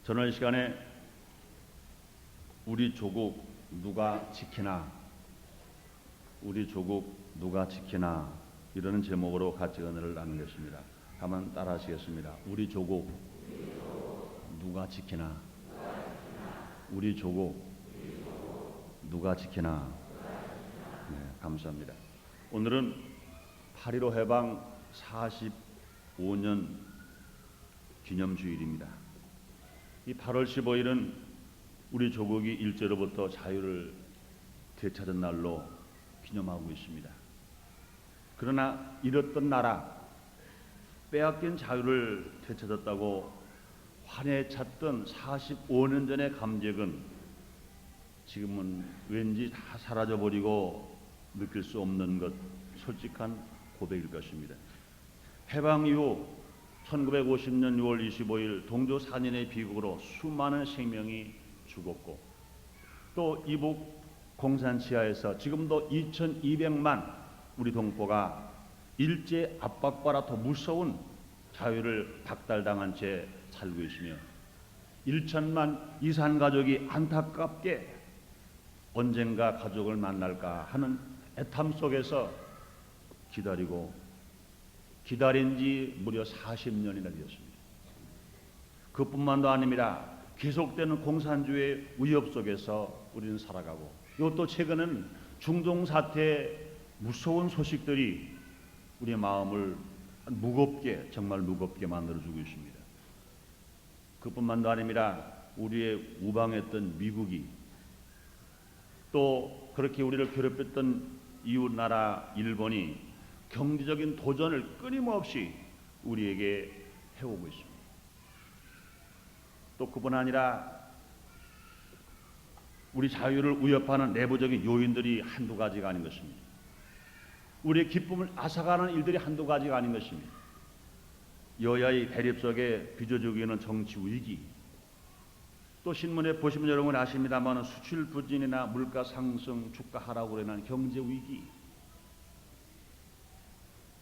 저는 이 시간에 우리 조국 누가 지키나, 우리 조국 누가 지키나 이러는 제목으로 같이 은혜를 나누겠습니다. 한번 따라 하시겠습니다. 우리 조국 누가 지키나, 우리 조국 누가 지키나. 네, 감사합니다. 오늘은 8.15 해방 45년 기념주일입니다. 이 8월 15일은 우리 조국이 일제로부터 자유를 되찾은 날로 기념하고 있습니다. 그러나 잃었던 나라, 빼앗긴 자유를 되찾았다고 환희에 찼던 45년 전의 감격은 지금은 왠지 다 사라져버리고 느낄 수 없는 것, 솔직한 고백일 것입니다. 해방 이후 1950년 6월 25일 동조 4년의 비극으로 수많은 생명이 죽었고, 또 이북 공산치하에서 지금도 2200만 우리 동포가 일제 압박보다 더 무서운 자유를 박탈당한 채 살고 있으며, 1천만 이산 가족이 안타깝게 언젠가 가족을 만날까 하는 애탐 속에서 기다린 지 무려 40년이나 되었습니다. 그뿐만도 아닙니다. 계속되는 공산주의 위협 속에서 우리는 살아가고, 이것도 최근은 중동 사태의 무서운 소식들이 우리의 마음을 무겁게, 정말 무겁게 만들어주고 있습니다. 그뿐만도 아닙니다. 우리의 우방했던 미국이, 또 그렇게 우리를 괴롭혔던 이웃나라 일본이 경제적인 도전을 끊임없이 우리에게 해오고 있습니다. 또 그뿐 아니라 우리 자유를 위협하는 내부적인 요인들이 한두 가지가 아닌 것입니다. 우리의 기쁨을 앗아가는 일들이 한두 가지가 아닌 것입니다. 여야의 대립 속에 빚어지고 있는 정치 위기, 또 신문에 보시면 여러분 아십니다만 수출 부진이나 물가 상승, 주가 하락으로 인한 경제 위기,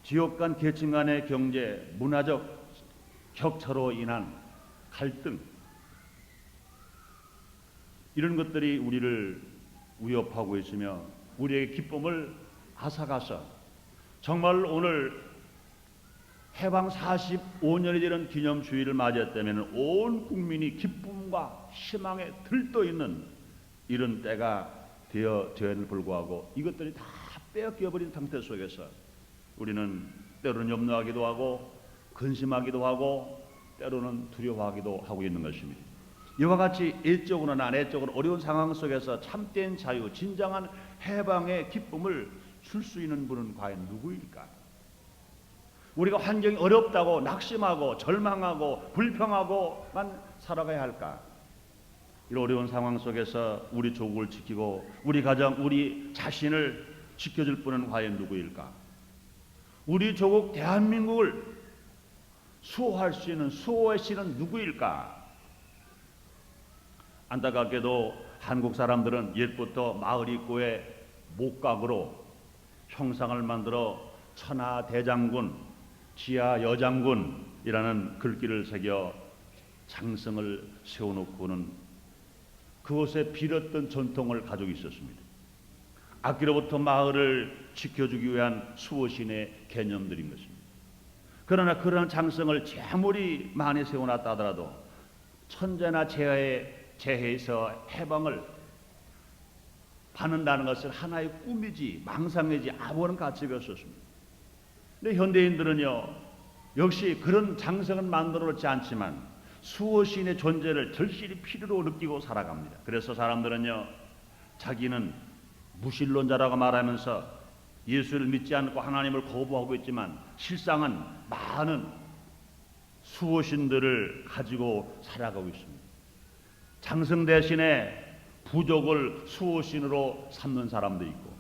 지역 간 계층 간의 경제, 문화적 격차로 인한 갈등, 이런 것들이 우리를 위협하고 있으며 우리의 기쁨을 앗아가서 정말 오늘 해방 45년이 되는 기념주의를 맞이했다면 온 국민이 기쁨과 희망에 들떠있는 이런 때가 되었음에도 불구하고 이것들이 다 빼앗겨버린 상태 속에서 우리는 때로는 염려하기도 하고 근심하기도 하고 때로는 두려워하기도 하고 있는 것입니다. 이와 같이 애적으로나 내적으로 어려운 상황 속에서 참된 자유, 진정한 해방의 기쁨을 줄 수 있는 분은 과연 누구일까? 우리가 환경이 어렵다고 낙심하고 절망하고 불평하고만 살아가야 할까? 이런 어려운 상황 속에서 우리 조국을 지키고 우리 가정, 우리 자신을 지켜줄 분은 과연 누구일까? 우리 조국 대한민국을 수호할 수 있는 수호의 신은 누구일까? 안타깝게도 한국 사람들은 옛부터 마을 입구에 목각으로 형상을 만들어 천하대장군, 지하여장군이라는 글귀를 새겨 장성을 세워놓고는 그곳에 빌었던 전통을 가지고 있었습니다. 악기로부터 마을을 지켜주기 위한 수호신의 개념들인 것입니다. 그러나 그러한 장성을 아무리 많이 세워놨다 하더라도 천재나 재해에서 해방을 받는다는 것은 하나의 꿈이지 망상이지 아무런 가치가 없었습니다. 근데 현대인들은요, 역시 그런 장성은 만들어 놓지 않지만 수호신의 존재를 절실히 필요로 느끼고 살아갑니다. 그래서 사람들은요, 자기는 무신론자라고 말하면서 예수를 믿지 않고 하나님을 거부하고 있지만 실상은 많은 수호신들을 가지고 살아가고 있습니다. 장성 대신에 부족을 수호신으로 삼는 사람도 있고,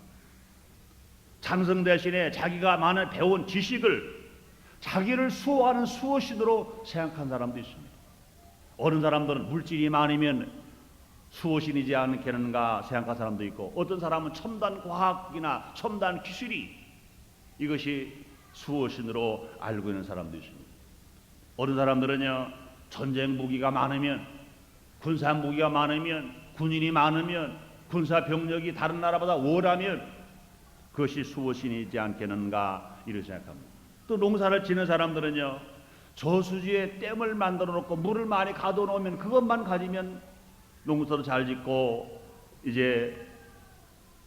장성 대신에 자기가 많은 배운 지식을 자기를 수호하는 수호신으로 생각한 사람도 있습니다. 어느 사람들은 물질이 많으면 수호신이지 않겠는가 생각한 사람도 있고, 어떤 사람은 첨단 과학이나 첨단 기술이 이것이 수호신으로 알고 있는 사람도 있습니다. 어느 사람들은요, 전쟁 무기가 많으면 군사 무기가 많으면, 군인이 많으면, 군사 병력이 다른 나라보다 월하면 그것이 수호신이지 않겠는가 이렇게 생각합니다. 또 농사를 지는 사람들은요, 저수지에 댐을 만들어 놓고 물을 많이 가둬 놓으면 그것만 가지면 농사도 잘 짓고 이제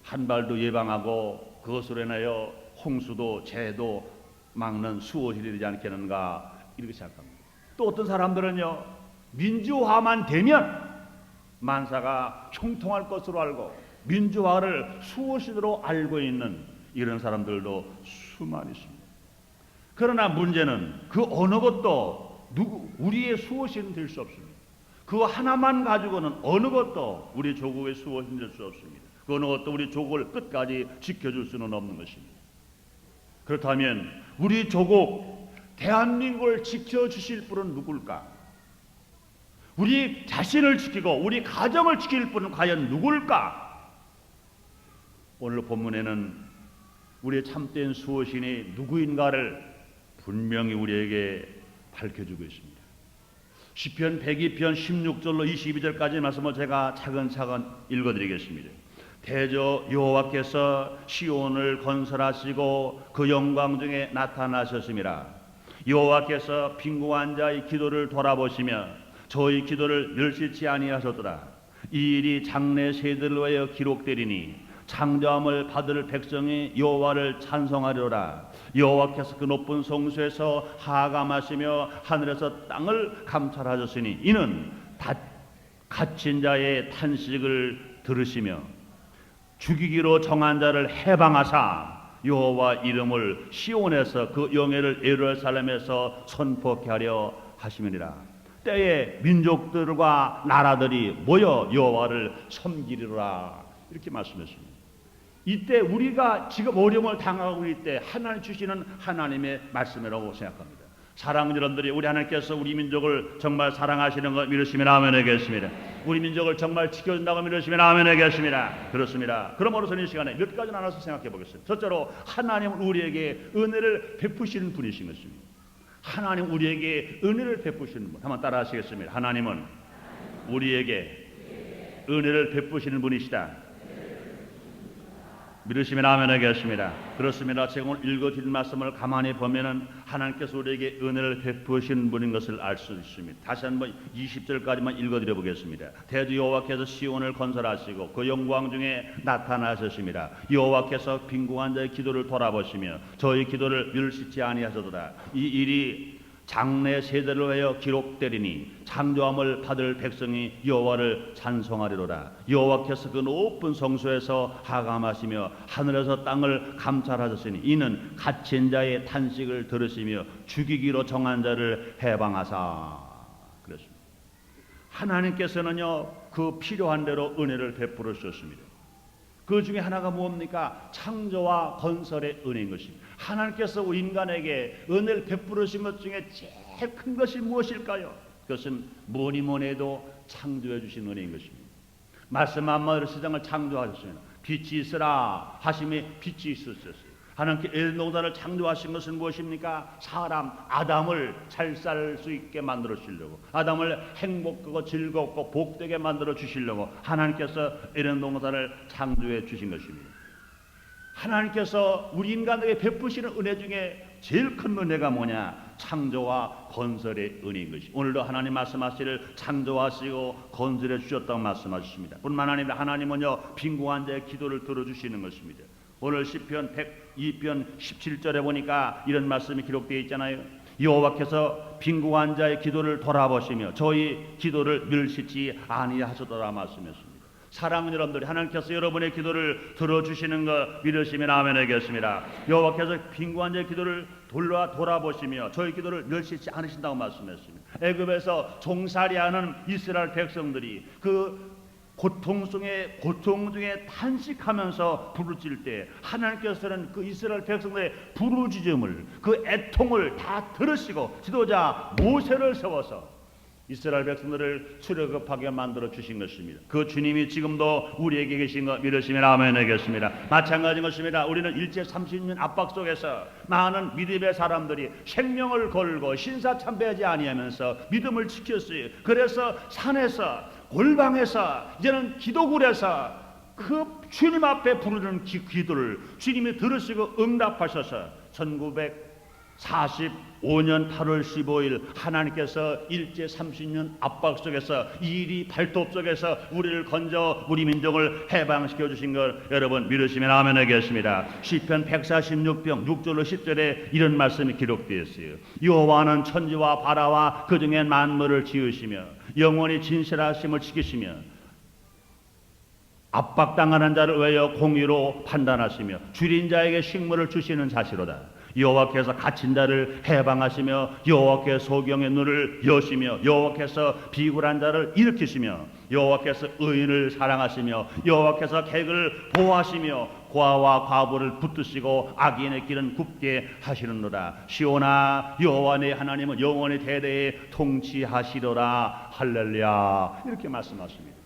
한발도 예방하고 그것으로 인하여 홍수도 재해도 막는 수호신이 되지 않겠는가 이렇게 생각합니다. 또 어떤 사람들은요, 민주화만 되면 만사가 형통할 것으로 알고 민주화를 수호신으로 알고 있는 이런 사람들도 수많이 있습니다. 그러나 문제는 그 어느 것도 우리의 수호신은 될 수 없습니다. 그 하나만 가지고는 어느 것도 우리 조국의 수호신 될 수 없습니다. 그 어느 것도 우리 조국을 끝까지 지켜줄 수는 없는 것입니다. 그렇다면 우리 조국 대한민국을 지켜주실 분은 누굴까? 우리 자신을 지키고 우리 가정을 지킬 분은 과연 누굴까? 오늘 본문에는 우리의 참된 수호신이 누구인가를 분명히 우리에게 밝혀주고 있습니다. 시편 102편 16절로 22절까지 말씀을 제가 차근차근 읽어드리겠습니다. 대저 여호와께서 시온을 건설하시고 그 영광 중에 나타나셨음이라. 여호와께서 빈궁한 자의 기도를 돌아보시며 저희 기도를 멸시치 아니하셨더라. 이 일이 장래 세대를 위하여 기록되리니 창조함을 받을 백성이 여호와를 찬송하리로라. 여호와께서 그 높은 성소에서 하감하시며 하늘에서 땅을 감찰하셨으니 이는 갇힌 자의 탄식을 들으시며 죽이기로 정한 자를 해방하사 여호와 이름을 시온에서 그 영예를 예루살렘에서 선포케 하려 하시느니라. 때에 민족들과 나라들이 모여 여호와를 섬기리라. 이렇게 말씀했습니다. 이때 우리가 지금 어려움을 당하고 있을 때 하나님 주시는 하나님의 말씀이라고 생각합니다. 사랑하는 여러분들이 우리 하나님께서 우리 민족을 정말 사랑하시는 것 믿으시면 아멘 하겠습니다. 우리 민족을 정말 지켜준다고 믿으시면 아멘 하겠습니다. 그렇습니다. 그러므로서 이 시간에 몇 가지 나눠서 생각해 보겠습니다. 첫째로 하나님은 우리에게 은혜를 베푸시는 분이신 것입니다. 하나님 우리에게 은혜를 베푸시는 분. 한번 따라 하시겠습니다. 하나님은 우리에게 은혜를 베푸시는 분이시다. 믿으시면 아멘 하겠습니다. 그렇습니다. 제가 오늘 읽어드린 말씀을 가만히 보면은 하나님께서 우리에게 은혜를 베푸신 분인 것을 알 수 있습니다. 다시 한번 20절까지만 읽어드려 보겠습니다. 대저 여호와께서 시온을 건설하시고 그 영광 중에 나타나셨습니다. 여호와께서 빈궁한 자의 기도를 돌아보시며 저희 기도를 멸시치 아니하셨도다. 이 일이 장래 세대를 위하여 기록되리니 창조함을 받을 백성이 여호와를 찬송하리로라. 여호와께서 그 높은 성소에서 하감하시며 하늘에서 땅을 감찰하셨으니 이는 갇힌 자의 탄식을 들으시며 죽이기로 정한 자를 해방하사. 그렇습니다. 하나님께서는요 그 필요한 대로 은혜를 베풀어 주셨습니다. 그 중에 하나가 뭡니까? 창조와 건설의 은혜인 것입니다. 하나님께서 인간에게 은혜를 베푸신 것 중에 제일 큰 것이 무엇일까요? 그것은 뭐니 해도 창조해 주신 은혜인 것입니다. 말씀 한마디로 세상을 창조하셨습니다. 빛이 있으라 하심에 빛이 있었어요. 하나님께 에덴 동산을 창조하신 것은 무엇입니까? 사람 아담을 잘 살 수 있게 만들어 주시려고, 아담을 행복하고 즐겁고 복되게 만들어 주시려고 하나님께서 에덴 동산을 창조해 주신 것입니다. 하나님께서 우리 인간에게 베푸시는 은혜 중에 제일 큰 은혜가 뭐냐? 창조와 건설의 은혜인 것이. 오늘도 하나님 말씀하시기를 창조하시고 건설해 주셨다고 말씀하셨습니다. 뿐만 아니라 하나님은요 빈궁한 자의 기도를 들어주시는 것입니다. 오늘 시편 102편 17절에 보니까 이런 말씀이 기록되어 있잖아요. 여호와께서 빈궁한 자의 기도를 돌아보시며 저희 기도를 멸시치 아니하셨더라 말씀했습니다. 사랑하는 여러분들이 하나님께서 여러분의 기도를 들어주시는 것 믿으시면 아멘 하겠습니다. 여호와께서 빈궁한 자의 기도를 돌아보시며 저희 기도를 멸시치 않으신다고 말씀했습니다. 애굽에서 종살이하는 이스라엘 백성들이 그 고통 중에 탄식하면서 부르짖을 때 하나님께서는 그 이스라엘 백성들의 부르짖음을 그 애통을 다 들으시고 지도자 모세를 세워서 이스라엘 백성들을 출애굽하게 만들어 주신 것입니다. 그 주님이 지금도 우리에게 계신 것 믿으시면 아멘 하겠습니다. 마찬가지인 것입니다. 우리는 일제 30년 압박 속에서 많은 믿음의 사람들이 생명을 걸고 신사참배하지 아니하면서 믿음을 지켰어요. 그래서 산에서 골방에서 이제는 기도굴에서 그 주님 앞에 부르는 기도를 주님이 들으시고 응답하셔서 1945년 8월 15일 하나님께서 일제 30년 압박 속에서 이리 발톱 속에서 우리를 건져 우리 민족을 해방시켜 주신 걸 여러분 믿으시면 아멘 하겠습니다. 시편 146편 6절로 10절에 이런 말씀이 기록되어 있어요. 여호와는 천지와 바다와 그 중에 만물을 지으시며 영원히 진실하심을 지키시며 압박당하는 자를 외여 공의로 판단하시며 줄인 자에게 식물을 주시는 자시로다. 여호와께서 갇힌 자를 해방하시며 여호와께서 소경의 눈을 여시며 여호와께서 비굴한 자를 일으키시며 여호와께서 의인을 사랑하시며 여호와께서 객을 보호하시며 고아와 과부를 붙드시고 악인의 길은 굽게 하시는도다. 시온아 여호와 네 하나님은 영원히 대대에 통치하시리라. 할렐루야. 이렇게 말씀하십니다.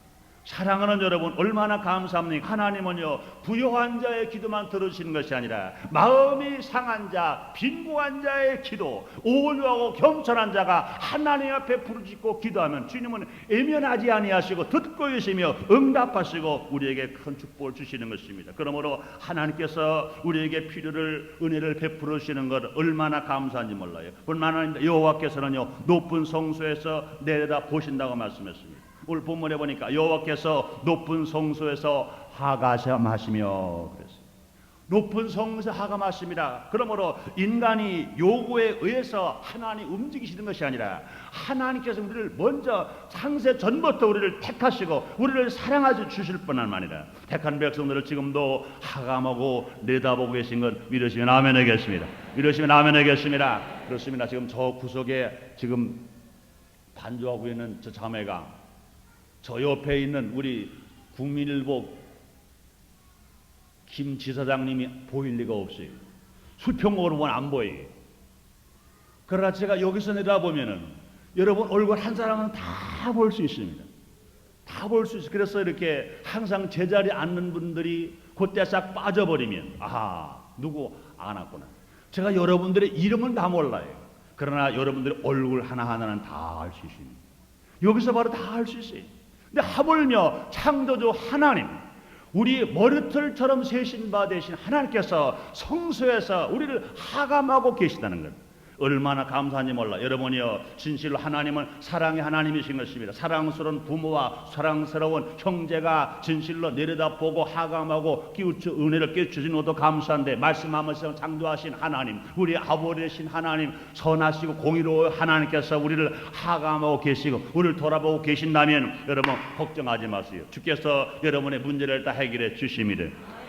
사랑하는 여러분, 얼마나 감사합니까? 하나님은요 부요한 자의 기도만 들으시는 것이 아니라 마음이 상한 자, 빈곤한 자의 기도, 온유하고 겸손한 자가 하나님 앞에 부르짖고 기도하면 주님은 애면하지 아니하시고 듣고 계시며 응답하시고 우리에게 큰 축복을 주시는 것입니다. 그러므로 하나님께서 우리에게 필요를 은혜를 베풀으시는 것 얼마나 감사한지 몰라요. 뿐만 아니라 여호와께서는요 높은 성소에서 내려다 보신다고 말씀했습니다. 오늘 본문에 보니까 여호와께서 높은 성소에서 하가sam하시며 그랬어요. 높은 성소에 하감하십니다. 그러므로 인간이 요구에 의해서 하나님 움직이시는 것이 아니라 하나님께서 우리를 먼저 창세 전부터 우리를 택하시고 우리를 사랑하여 주실 뿐만 아니라 택한 백성들을 지금도 하감하고 내다보고 계신 것 믿으시면 아멘 하겠습니다. 믿으시면 아멘 하겠습니다. 그렇습니다. 지금 저 구석에 지금 반주하고 있는 저 자매가 저 옆에 있는 우리 국민일보 김 지사장님이 보일 리가 없어요. 수평으로 보면 안 보여요. 그러나 제가 여기서 내다보면은 여러분 얼굴 한 사람은 다 볼 수 있습니다. 다 볼 수 있어요. 그래서 이렇게 항상 제자리에 앉는 분들이 그때 싹 빠져버리면 아하 누구 안 왔구나. 제가 여러분들의 이름은 다 몰라요. 그러나 여러분들의 얼굴 하나하나는 다 알 수 있습니다. 여기서 바로 다 알 수 있어요. 근데 하물며 창조주 하나님, 우리 머리털처럼 세신 바 되신 하나님께서 성소에서 우리를 하감하고 계시다는 것 얼마나 감사한지 몰라. 여러분이요 진실로 하나님은 사랑의 하나님이신 것입니다. 사랑스러운 부모와 사랑스러운 형제가 진실로 내려다보고 하감하고 끼우쳐 은혜를 깨주신 것도 감사한데 말씀하면서 창조하신 하나님, 우리 아버지 되신 하나님, 선하시고 공의로운 하나님께서 우리를 하감하고 계시고 우리를 돌아보고 계신다면 여러분 걱정하지 마세요. 주께서 여러분의 문제를 다 해결해 주십니다.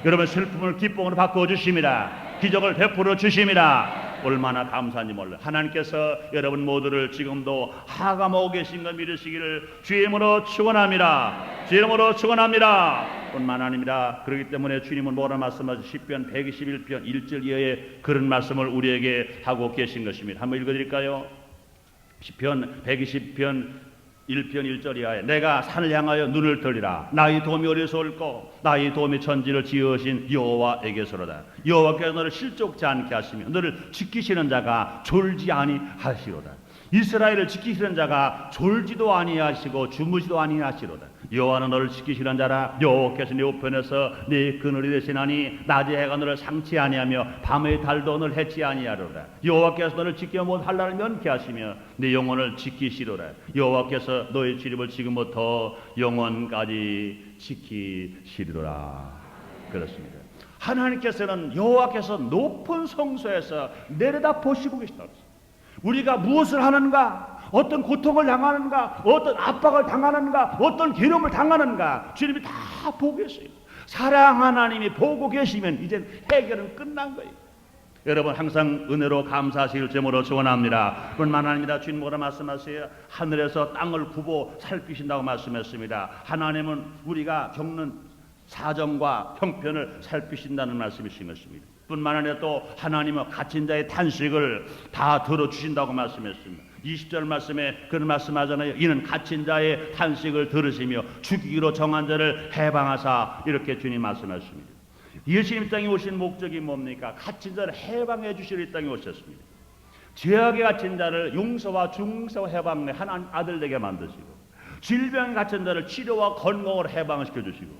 여러분 슬픔을 기쁨으로 바꾸어 주십니다. 기적을 베풀어 주십니다. 얼마나 감사한지 몰라요. 하나님께서 여러분 모두를 지금도 하감하고 계신 것 믿으시기를 주의 이름으로 축원합니다. 주의 이름으로 축원합니다. 뿐만 아닙니다. 그렇기 때문에 주님은 뭐라 말씀하시죠? 시편 121편 1절 이하에 그런 말씀을 우리에게 하고 계신 것입니다. 한번 읽어드릴까요? 시편 120편 1편 1절 이하에 내가 산을 향하여 눈을 들리라. 나의 도움이 어디서 올꼬? 나의 도움이 천지를 지으신 여호와에게서로다. 여호와께서 너를 실족지 않게 하시며 너를 지키시는 자가 졸지 아니하시로다. 이스라엘을 지키시는 자가 졸지도 아니하시고 주무시도 아니하시로다. 여호와는 너를 지키시는 자라. 여호와께서 네 우편에서 네 그늘이 되시나니 낮에 해가 너를 상치 아니하며 밤의 달도 너를 해치 아니하리로다. 여호와께서 너를 지켜 못 할 날을 면케하시며 네 영혼을 지키시로다. 여호와께서 너의 출입을 지금부터 영원까지 지키시리로다. 그렇습니다. 하나님께서는 여호와께서 높은 성소에서 내려다 보시고 계시다. 우리가 무엇을 하는가, 어떤 고통을 당하는가, 어떤 압박을 당하는가, 어떤 괴로움을 당하는가 주님이 다 보고 계세요. 사랑 하나님이 보고 계시면 이제 해결은 끝난 거예요. 여러분 항상 은혜로 감사하시길 제목으로 축원합니다. 뿐만 아닙니다. 주님 뭐라 말씀하세요? 하늘에서 땅을 굽어 살피신다고 말씀했습니다. 하나님은 우리가 겪는 사정과 형편을 살피신다는 말씀이신 것입니다. 뿐만 아니라 또 하나님은 갇힌 자의 탄식을 다 들어주신다고 말씀했습니다. 20절 말씀에 그런 말씀하잖아요. 이는 갇힌 자의 탄식을 들으시며 죽이기로 정한 자를 해방하사, 이렇게 주님 말씀하십니다. 예수님 땅에 오신 목적이 뭡니까? 갇힌 자를 해방해 주시려 이 땅에 오셨습니다. 죄악에 갇힌 자를 용서와 중생과 해방해 하나님 아들 되게 만드시고, 질병에 갇힌 자를 치료와 건강으로 해방시켜 주시고,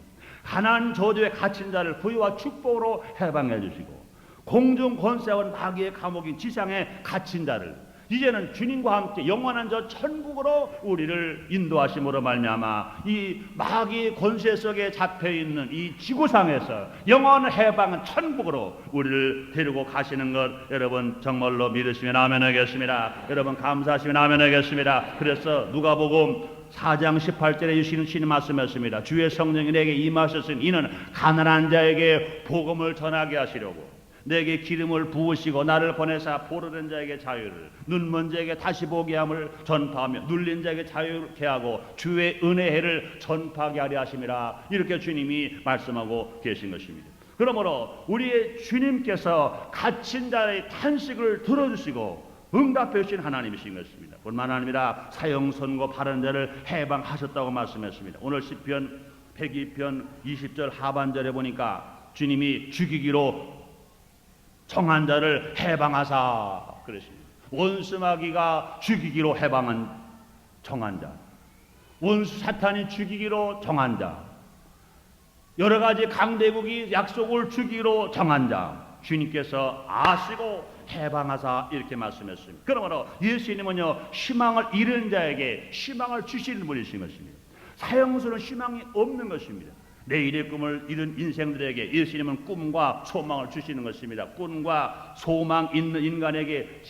가난 저주에 갇힌 자를 부유와 축복으로 해방해 주시고, 공중 권세와 마귀의 감옥인 지상에 갇힌 자를 이제는 주님과 함께 영원한 저 천국으로 우리를 인도하심으로 말미암아 이 마귀의 권세 속에 잡혀있는 이 지구상에서 영원한 해방은 천국으로 우리를 데리고 가시는 것 여러분 정말로 믿으시면 아멘 하겠습니다. 여러분 감사하시면 아멘 하겠습니다. 그래서 누가복음 4장 18절에 주시는 신이 말씀하십니다. 주의 성령이 내게 임하셨으니 이는 가난한 자에게 복음을 전하게 하시려고 내게 기름을 부으시고 나를 보내사 보르는 자에게 자유를, 눈먼 자에게 다시 보게 함을 전파하며 눌린 자에게 자유케 하고 주의 은혜의 해를 전파하게 하려 하심이라. 이렇게 주님이 말씀하고 계신 것입니다. 그러므로 우리의 주님께서 갇힌 자의 탄식을 들어주시고 응답해 주신 하나님이신 것입니다. 뿐만 아니라 사형 선고 바른 자를 해방하셨다고 말씀했습니다. 오늘 시편 102편 20절 하반절에 보니까 주님이 죽이기로 정한 자를 해방하사 그러십니다. 원수 마귀가 죽이기로 해방한 정한 자, 원수 사탄이 죽이기로 정한 자, 여러 가지 강대국이 약속을 주기로 정한 자, 주님께서 아시고 해방하사 이렇게 말씀했습니다. 그러므로 예수님은요 희망을 잃은 자에게 희망을 주시는 분이신 것입니다. 사형수는 희망이 없는 것입니다. 내일의 꿈을 잃은 인생들에게 예수님은 꿈과 소망을 주시는 것입니다. 꿈과 소망 있는 인간에게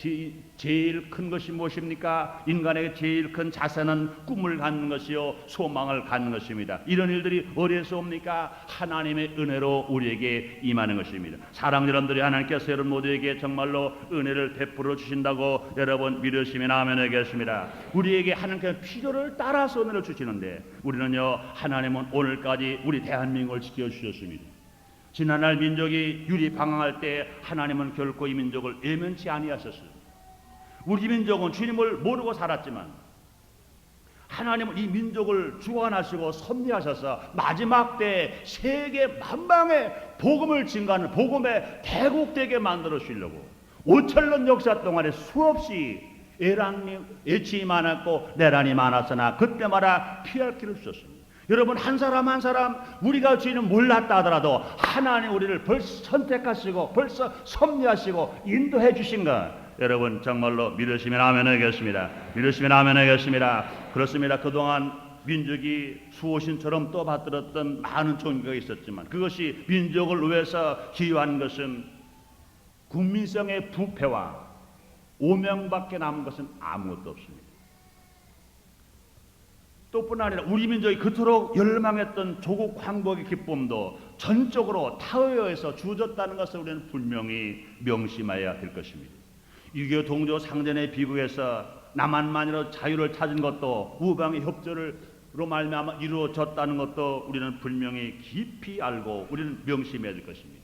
제일 큰 것이 무엇입니까? 인간에게 제일 큰 자산은 꿈을 갖는 것이요 소망을 갖는 것입니다. 이런 일들이 어디에서 옵니까? 하나님의 은혜로 우리에게 임하는 것입니다. 사랑하는 여러분들이 하나님께서 여러분 모두에게 정말로 은혜를 베풀어 주신다고 여러분 믿으시면 아멘 하겠습니다. 우리에게 하나님께서 필요를 따라서 은혜를 주시는데 우리는요 하나님은 오늘까지 우리 대한민국을 지켜주셨습니다. 지난날 민족이 유리방황할 때 하나님은 결코 이 민족을 외면치 아니하셨어요. 우리 민족은 주님을 모르고 살았지만 하나님은 이 민족을 주관하시고 섭리하셔서 마지막 때 세계 만방에 복음을 증가하는 복음의 대국되게 만들어 주시려고 5천년 역사 동안에 수없이 애치 많았고 내란이 많았으나 그때마다 피할 길을 주셨습니다. 여러분 한 사람 한 사람 우리가 주님을 몰랐다 하더라도 하나님 우리를 벌써 선택하시고 벌써 섭리하시고 인도해 주신 것 여러분 정말로 믿으시면 아멘 하겠습니다. 믿으시면 아멘 하겠습니다. 그렇습니다. 그동안 민족이 수호신처럼 떠받들었던 많은 종교가 있었지만 그것이 민족을 위해서 기여한 것은 국민성의 부패와 오명밖에 남은 것은 아무것도 없습니다. 또뿐 아니라 우리 민족이 그토록 열망했던 조국 황복의 기쁨도 전적으로 타의에서 주어졌다는 것을 우리는 분명히 명심해야 될 것입니다. 6.25 동조 상전의 비극에서 남한만으로 자유를 찾은 것도 우방의 협조로 말미암아 이루어졌다는 것도 우리는 분명히 깊이 알고 우리는 명심해야 될 것입니다.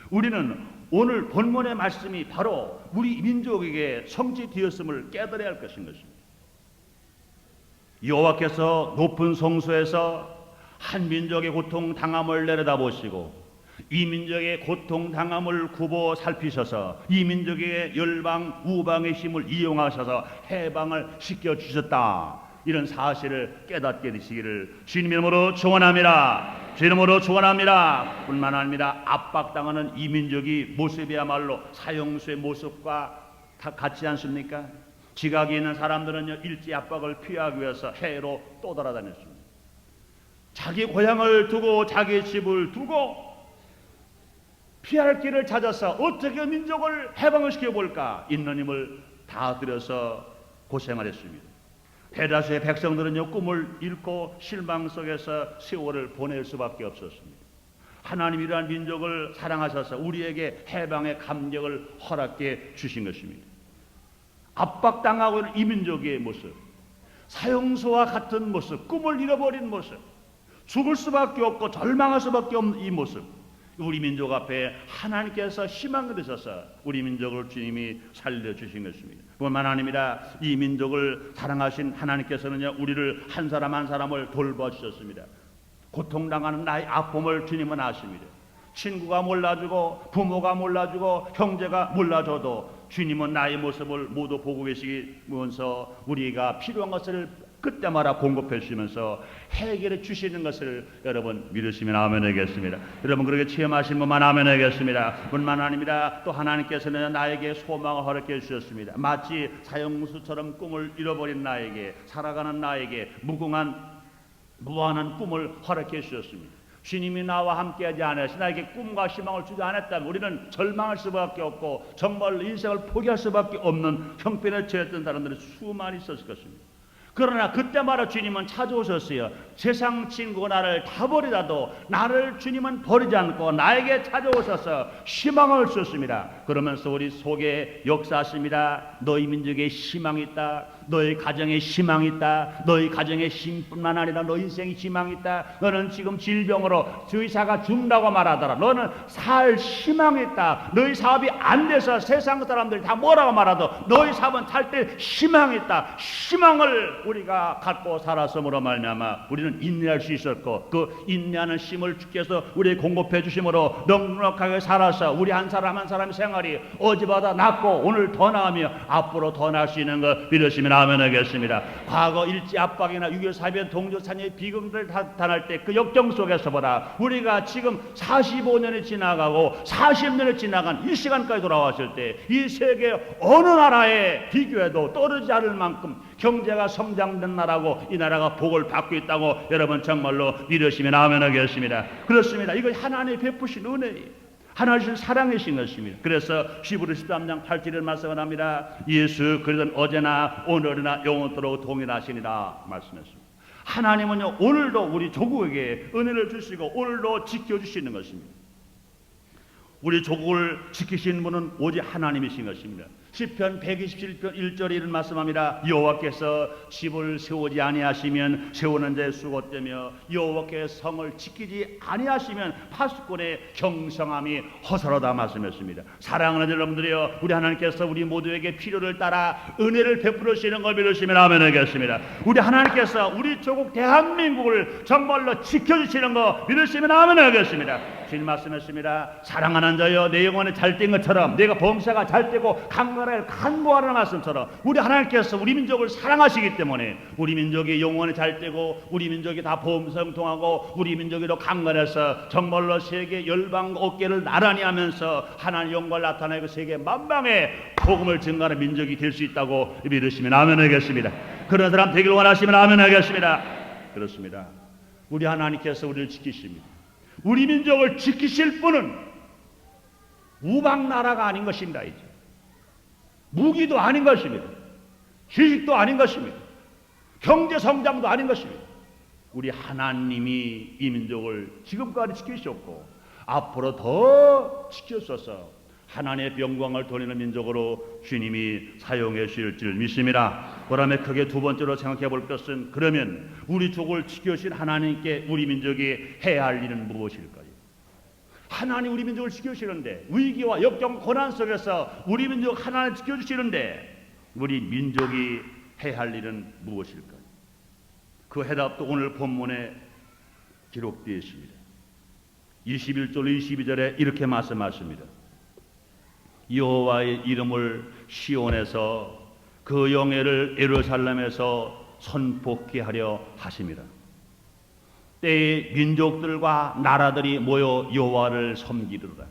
우리는 오늘 본문의 말씀이 바로 우리 민족에게 성취되었음을 깨달아야 할 것인 것입니다. 여호와께서 높은 성소에서 한 민족의 고통당함을 내려다보시고 이 민족의 고통당함을 굽어 살피셔서 이 민족의 열방 우방의 힘을 이용하셔서 해방을 시켜주셨다. 이런 사실을 깨닫게 되시기를 주님 이름으로 축원합니다. 주 이름으로 축원합니다. 뿐만 아니라 압박당하는 이 민족이 모습이야말로 사형수의 모습과 같지 않습니까? 지각이 있는 사람들은요 일제 압박을 피하기 위해서 해외로 또 돌아다녔습니다. 자기 고향을 두고 자기 집을 두고 피할 길을 찾아서 어떻게 민족을 해방을 시켜볼까 있는 힘을 다 들여서 고생을 했습니다. 대다수의 백성들은요 꿈을 잃고 실망 속에서 세월을 보낼 수밖에 없었습니다. 하나님이 이러한 민족을 사랑하셔서 우리에게 해방의 감격을 허락해 주신 것입니다. 압박당하고 있는 이 민족의 모습, 사형수와 같은 모습, 꿈을 잃어버린 모습, 죽을 수밖에 없고 절망할 수밖에 없는 이 모습, 우리 민족 앞에 하나님께서 희망을 주셔서 우리 민족을 주님이 살려주신 것입니다. 뿐만 아니라 이 민족을 사랑하신 하나님께서는요 우리를 한 사람 한 사람을 돌봐주셨습니다. 고통당하는 나의 아픔을 주님은 아십니다. 친구가 몰라주고 부모가 몰라주고 형제가 몰라줘도 주님은 나의 모습을 모두 보고 계시면서 우리가 필요한 것을 그때마다 공급해 주시면서 해결해 주시는 것을 여러분 믿으시면 아멘 하겠습니다. 여러분 그렇게 체험하신 분만 아멘 하겠습니다. 뿐만 아닙니다. 또 하나님께서는 나에게 소망을 허락해 주셨습니다. 마치 사형수처럼 꿈을 잃어버린 나에게, 살아가는 나에게 무한한 꿈을 허락해 주셨습니다. 주님이 나와 함께하지 않으시 나에게 꿈과 희망을 주지 않았다면 우리는 절망할 수밖에 없고 정말 인생을 포기할 수밖에 없는 형편에 처했던 사람들이 수많이 있었을 것입니다. 그러나 그때마다 주님은 찾아오셨어요. 세상 친구가 나를 다 버리라도 나를 주님은 버리지 않고 나에게 찾아오셔서 희망을 주셨습니다. 그러면서 우리 속에 역사하십니다. 너희 민족에 희망이 있다. 너희 가정에 희망이 있다. 너희 가정에 힘뿐만 아니라 너희 인생에 희망이 있다. 너는 지금 질병으로 의사가 죽는다고 말하더라. 너는 살 희망이 있다. 너희 사업이 안 돼서 세상 사람들이 다 뭐라고 말하도 너희 사업은 살 때 희망이 있다. 희망을 우리가 갖고 살았으므로 말미암아 우리는 인내할 수 있었고 그 인내하는 힘을 주께서 우리에게 공급해 주심으로 넉넉하게 살아서 우리 한 사람 한 사람의 생활이 어제보다 낫고 오늘 더 나으며 앞으로 더 나을 수 있는 것 믿으시면 아멘 하겠습니다. 과거 일제 압박이나 6.25 사변 동조산의 비극을 나타날 때 그 역경 속에서보다 우리가 지금 45년이 지나가고 40년이 지나간 이 시간까지 돌아왔을 때 이 세계 어느 나라에 비교해도 떨어지지 않을 만큼 경제가 성장된 나라고 이 나라가 복을 받고 있다고 여러분 정말로 믿으시면 아멘 하겠습니다. 그렇습니다. 이거 하나님이 베푸신 은혜예요. 하나님 사랑이신 것입니다. 그래서 히브리 13장 8절을 말씀을 합니다. 예수 그리스도는 어제나 오늘이나 영원토록 동일하시니라 말씀했습니다. 하나님은요 오늘도 우리 조국에게 은혜를 주시고 오늘도 지켜주시는 것입니다. 우리 조국을 지키시는 분은 오직 하나님이신 것입니다. 시편 127편 1절에 이런 말씀합니다. 여호와께서 집을 세우지 아니하시면 세우는 데 수고되며 여호와께서 성을 지키지 아니하시면 파수꾼의 경성함이 허사로다 말씀했습니다. 사랑하는 여러분들이여, 우리 하나님께서 우리 모두에게 필요를 따라 은혜를 베풀으시는 걸 믿으시면 아멘 하겠습니다. 우리 하나님께서 우리 조국 대한민국을 정말로 지켜주시는 거 믿으시면 아멘 하겠습니다. 주님 말씀했습니다. 사랑하는 자여, 내 영혼이 잘된 것처럼 내가 범사가 잘되고 강건하게 간구하라는 말씀처럼 우리 하나님께서 우리 민족을 사랑하시기 때문에 우리 민족이 영혼이 잘되고 우리 민족이 다 범성통하고 우리 민족이 더 강건해서 정말로 세계 열방 어깨를 나란히 하면서 하나님 영광을 나타내고 세계 만방에 복음을 증가하는 민족이 될 수 있다고 믿으시면 아멘 하겠습니다. 그런 사람 되길 원하시면 아멘 하겠습니다. 그렇습니다. 우리 하나님께서 우리를 지키십니다. 우리 민족을 지키실 분은 우방 나라가 아닌 것입니다. 이제 무기도 아닌 것입니다. 지식도 아닌 것입니다. 경제 성장도 아닌 것입니다. 우리 하나님이 이 민족을 지금까지 지키셨고 앞으로 더 지켜서서 하나님의 영광을 돌리는 민족으로 주님이 사용해 주실 줄 믿습니다. 그다음에 크게 두 번째로 생각해 볼 것은, 그러면 우리 족을 지켜주신 하나님께 우리 민족이 해야 할 일은 무엇일까요? 하나님 우리 민족을 지켜주시는데, 위기와 역경 고난 속에서 우리 민족 하나님 지켜주시는데 우리 민족이 해야 할 일은 무엇일까요? 그 해답도 오늘 본문에 기록되어 있습니다. 21절 22절에 이렇게 말씀하십니다. 여호와의 이름을 시온에서 그 영예를 예루살렘에서 선포케 하려 하심이라. 때에 민족들과 나라들이 모여 여호와를 섬기리라.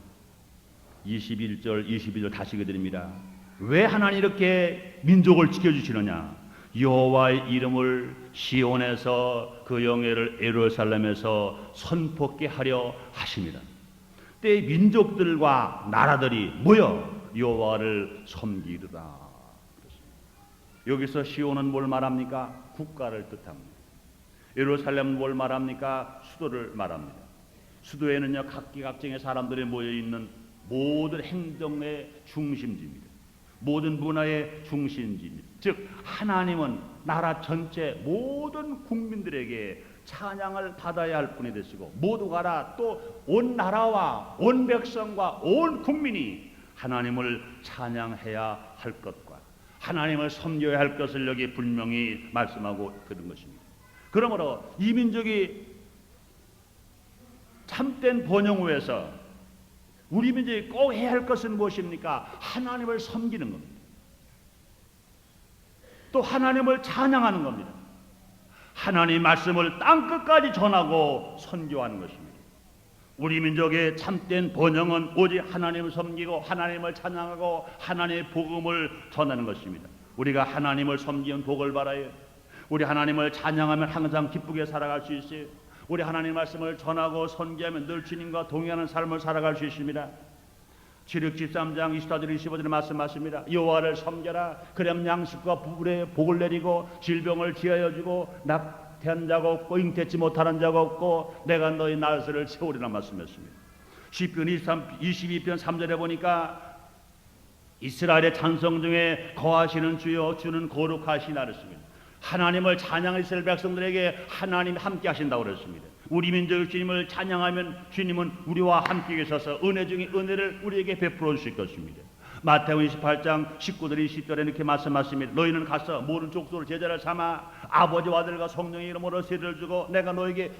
21절 22절 다시 읽어드립니다. 왜 하나님 이렇게 민족을 지켜주시느냐? 여호와의 이름을 시온에서 그 영예를 예루살렘에서 선포케 하려 하심이라. 때 민족들과 나라들이 모여 여호와를 섬기리라. 여기서 시온은 뭘 말합니까? 국가를 뜻합니다. 예루살렘은 뭘 말합니까? 수도를 말합니다. 수도에는요 각기각층의 사람들이 모여 있는 모든 행정의 중심지입니다. 모든 문화의 중심지입니다. 즉 하나님은 나라 전체 모든 국민들에게 찬양을 받아야 할 분이 되시고, 모두가 다 또 온 나라와 온 백성과 온 국민이 하나님을 찬양해야 할 것과 하나님을 섬겨야 할 것을 여기 분명히 말씀하고 그런 것입니다. 그러므로 이 민족이 참된 번영 후에서 우리 민족이 꼭 해야 할 것은 무엇입니까? 하나님을 섬기는 겁니다. 또 하나님을 찬양하는 겁니다. 하나님 말씀을 땅끝까지 전하고 선교하는 것입니다. 우리 민족의 참된 번영은 오직 하나님을 섬기고 하나님을 찬양하고 하나님의 복음을 전하는 것입니다. 우리가 하나님을 섬기는 복을 받아요. 우리 하나님을 찬양하면 항상 기쁘게 살아갈 수 있어요. 우리 하나님 말씀을 전하고 선교하면 늘 주님과 동행하는 삶을 살아갈 수 있습니다. 지륵 13장 24절 25절에 말씀하십니다. 여호와를 섬겨라. 그럼 양식과 불에 복을 내리고 질병을 지하여 주고 낙태한 자가 없고 잉태치 못하는 자가 없고 내가 너희 날수를 세우리라 말씀했습니다. 시편 22편 3절에 보니까 이스라엘의 찬송 중에 거하시는 주여 주는 거룩하시나 그랬습니다. 하나님을 찬양하실 백성들에게 하나님이 함께 하신다고 그랬습니다. 우리 민족의 주님을 찬양하면 주님은 우리와 함께 계셔서 은혜 중에 은혜를 우리에게 베풀어 주실 것입니다. 마태복음 28장 19절 20절에 이렇게 말씀하십니다. 너희는 가서 모든 족속을 제자를 삼아 아버지와 아들과 성령의 이름으로 세례를 주고 내가 너에게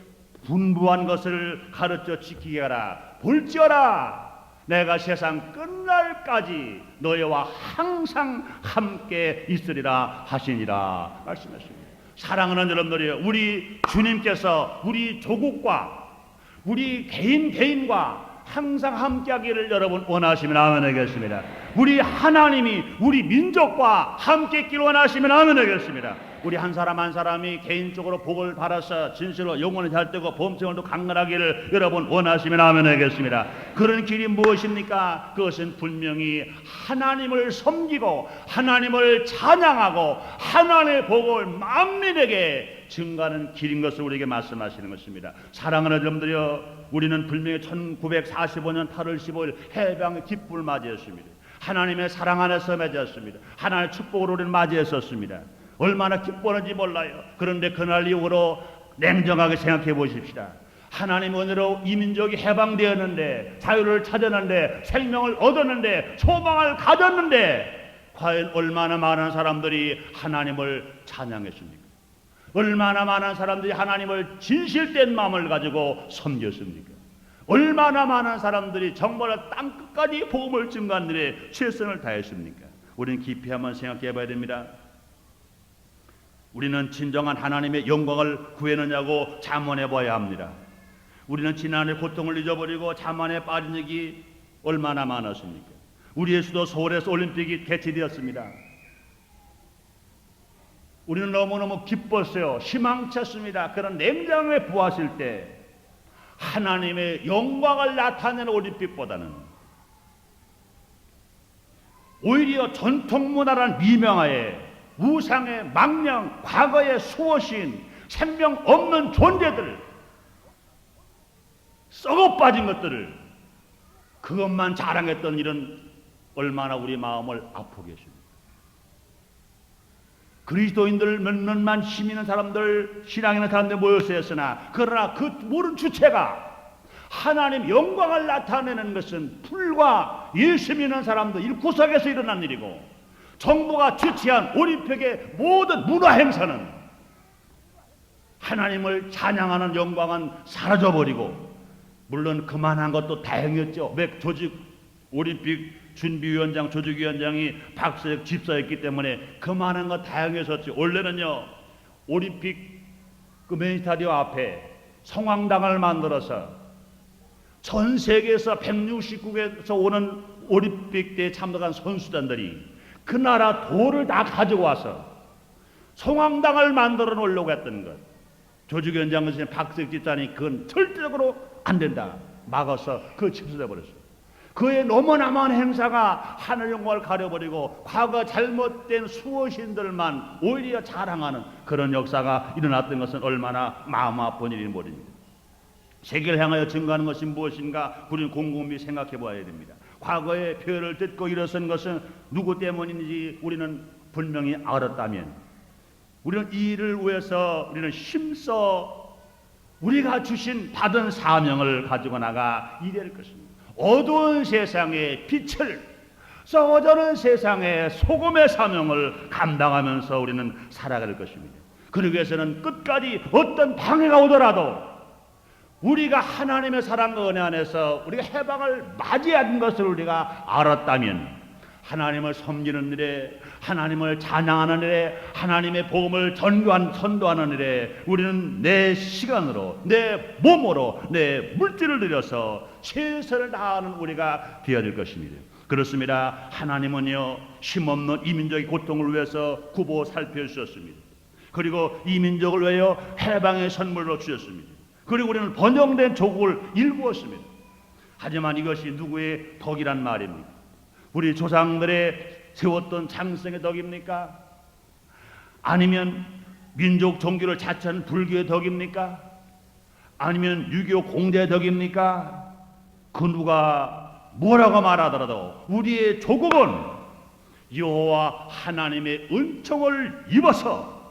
분부한 것을 가르쳐 지키게 하라. 볼지어다 내가 세상 끝날까지 너희와 항상 함께 있으리라 하시니라 말씀하십니다. 사랑하는 여러분들이여, 우리 주님께서 우리 조국과 우리 개인과 항상 함께하기를 여러분 원하시면 아멘 하겠습니다. 우리 하나님이 우리 민족과 함께 있기를 원하시면 아멘 하겠습니다. 우리 한 사람 한 사람이 개인적으로 복을 받아서 진실로 영혼을 잘되고 범생활도 강건하기를 여러분 원하시면 아멘 하겠습니다. 그런 길이 무엇입니까? 그것은 분명히 하나님을 섬기고 하나님을 찬양하고 하나님의 복을 만민에게 증가하는 길인 것을 우리에게 말씀하시는 것입니다. 사랑하는 여러분들이여, 우리는 분명히 1945년 8월 15일 해방의 기쁨을 맞이했습니다. 하나님의 사랑 안에서 맺었습니다. 하나님의 축복으로 우리는 맞이했었습니다. 얼마나 기뻐하는지 몰라요. 그런데 그날 이후로 냉정하게 생각해 보십시다. 하나님 은혜로 이 민족이 해방되었는데, 자유를 찾았는데, 생명을 얻었는데, 소망을 가졌는데 과연 얼마나 많은 사람들이 하나님을 찬양했습니까? 얼마나 많은 사람들이 하나님을 진실된 마음을 가지고 섬겼습니까? 얼마나 많은 사람들이 정말 땅끝까지 복음을 증거하는 일에 최선을 다했습니까? 우리는 깊이 한번 생각해 봐야 됩니다. 우리는 진정한 하나님의 영광을 구해내냐고 자문해 봐야 합니다. 우리는 지난해 고통을 잊어버리고 자만에 빠진 적이 얼마나 많았습니까? 우리의 수도 서울에서 올림픽이 개최되었습니다. 우리는 너무너무 기뻤어요. 희망찼습니다. 그런 냉정에 보았을 때 하나님의 영광을 나타내는 올림픽보다는 오히려 전통문화라는 미명하에 우상의 망령, 과거의 수호신, 생명 없는 존재들, 썩어 빠진 것들을 그것만 자랑했던 일은 얼마나 우리 마음을 아프게 했습니다. 그리스도인들 몇몇만 힘 있는 사람들, 신앙 있는 사람들 모여서 했으나 그러나 그 모든 주체가 하나님 영광을 나타내는 것은 불과 예수 믿는 사람들 일 구석에서 일어난 일이고, 정부가 주최한 올림픽의 모든 문화 행사는 하나님을 찬양하는 영광은 사라져버리고, 물론 그만한 것도 다행이었죠. 조직 올림픽 준비위원장, 조직위원장이 박서혁 집사였기 때문에 그만한 거 다행했었죠. 원래는요, 올림픽 그 메인스타디움 앞에 성황당을 만들어서 전 세계에서 160국에서 오는 올림픽 때에 참석한 선수단들이 그 나라 돌을 다 가지고 와서 성황당을 만들어 놓으려고 했던 것, 조직위원장은 박서혁 집사님 그건 절대적으로 안 된다 막아서 그 취소돼 버렸어요. 그의 너무나 많은 행사가 하늘 영광을 가려버리고 과거 잘못된 수호신들만 오히려 자랑하는 그런 역사가 일어났던 것은 얼마나 마음 아픈 일인지 모릅니다. 세계를 향하여 증거하는 것이 무엇인가 우리는 곰곰이 생각해 봐야 됩니다. 과거의 표현을 듣고 일어선 것은 누구 때문인지 우리는 분명히 알았다면, 우리는 이 일을 위해서 우리는 힘써 우리가 주신 받은 사명을 가지고 나가 일해야 할 것입니다. 어두운 세상의 빛을, 썩어져는 세상의 소금의 사명을 감당하면서 우리는 살아갈 것입니다. 그러기 위해서는 끝까지 어떤 방해가 오더라도 우리가 하나님의 사랑과 은혜 안에서 우리가 해방을 맞이한 것을 우리가 알았다면 하나님을 섬기는 일에, 하나님을 찬양하는 일에, 하나님의 복음을 선도하는 일에 우리는 내 시간으로, 내 몸으로, 내 물질을 들여서 최선을 다하는 우리가 되어야 될 것입니다. 그렇습니다. 하나님은요, 힘없는 이 민족의 고통을 위해서 구보 살펴주셨습니다. 그리고 이 민족을 위하여 해방의 선물로 주셨습니다. 그리고 우리는 번영된 조국을 일구었습니다. 하지만 이것이 누구의 덕이란 말입니까? 우리 조상들의 세웠던 장성의 덕입니까? 아니면 민족 종교를 자처한 불교의 덕입니까? 아니면 유교 공자의 덕입니까? 그 누가 뭐라고 말하더라도 우리의 조국은 여호와 하나님의 은총을 입어서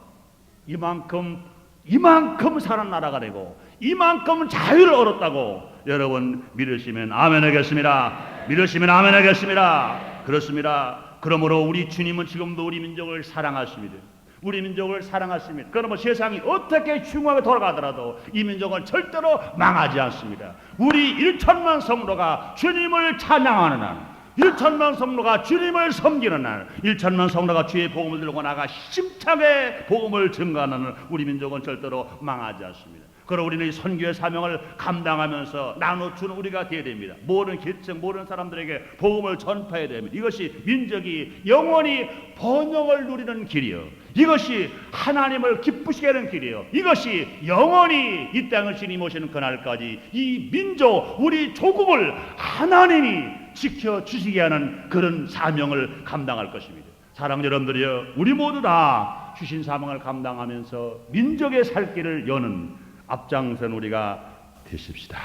이만큼 사는 나라가 되고 이만큼 자유를 얻었다고 여러분 믿으시면 아멘 하겠습니다. 믿으시면 아멘 하겠습니다. 그렇습니다. 그러므로 우리 주님은 지금도 우리 민족을 사랑하십니다. 우리 민족을 사랑하십니다. 그러면 세상이 어떻게 흉하게 돌아가더라도 이 민족은 절대로 망하지 않습니다. 우리 1천만 성도가 주님을 찬양하는 날, 1천만 성도가 주님을 섬기는 날, 1천만 성도가 주의 복음을 들고 나가 힘차게 복음을 증거하는 날, 우리 민족은 절대로 망하지 않습니다. 그럼 우리는 이 선교의 사명을 감당하면서 나눠주는 우리가 되어야 됩니다. 모든 계층, 모든 사람들에게 복음을 전파해야 됩니다. 이것이 민족이 영원히 번영을 누리는 길이요, 이것이 하나님을 기쁘시게 하는 길이요, 이것이 영원히 이 땅을 주님 오시는 그날까지 이 민족, 우리 조국을 하나님이 지켜주시게 하는 그런 사명을 감당할 것입니다. 사랑하는 여러분들이여, 우리 모두 다 주신 사명을 감당하면서 민족의 살 길을 여는 앞장선 우리가 되십시다.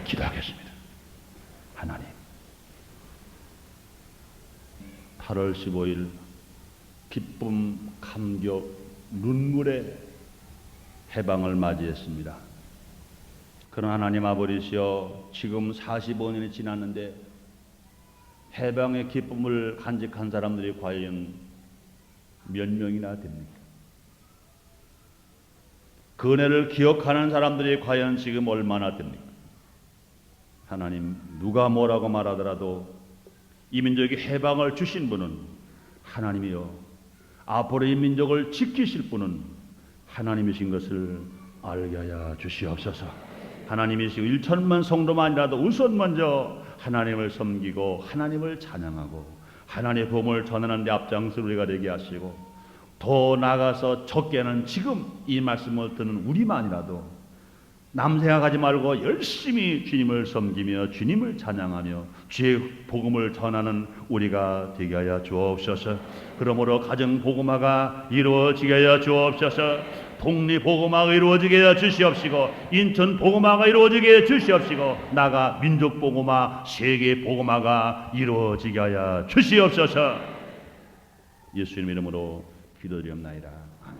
기도하겠습니다. 하나님, 8월 15일 기쁨, 감격, 눈물의 해방을 맞이했습니다. 그러나 하나님 아버지시여, 지금 45년이 지났는데 해방의 기쁨을 간직한 사람들이 과연 몇 명이나 됩니까? 그 은혜를 기억하는 사람들이 과연 지금 얼마나 됩니까? 하나님, 누가 뭐라고 말하더라도 이 민족에게 해방을 주신 분은 하나님이요, 앞으로 이 민족을 지키실 분은 하나님이신 것을 알게 하여 주시옵소서. 하나님이시고 1천만 성도만이라도 우선 먼저 하나님을 섬기고 하나님을 찬양하고 하나님의 복음을 전하는 데 앞장서 우리가 되게 하시고, 더 나아가서 적게는 지금 이 말씀을 듣는 우리만이라도 남 생각하지 말고 열심히 주님을 섬기며 주님을 찬양하며 주의 복음을 전하는 우리가 되게 하여 주옵소서. 그러므로 가정 복음화가 이루어지게 하여 주옵소서. 동리 복음화가 이루어지게 하여 주시옵시고, 인천 복음화가 이루어지게 하여 주시옵시고, 나가 민족 복음화, 세계 복음화가 이루어지게 하여 주시옵소서. 예수님 이름으로 기도드리옵나이다. 아멘.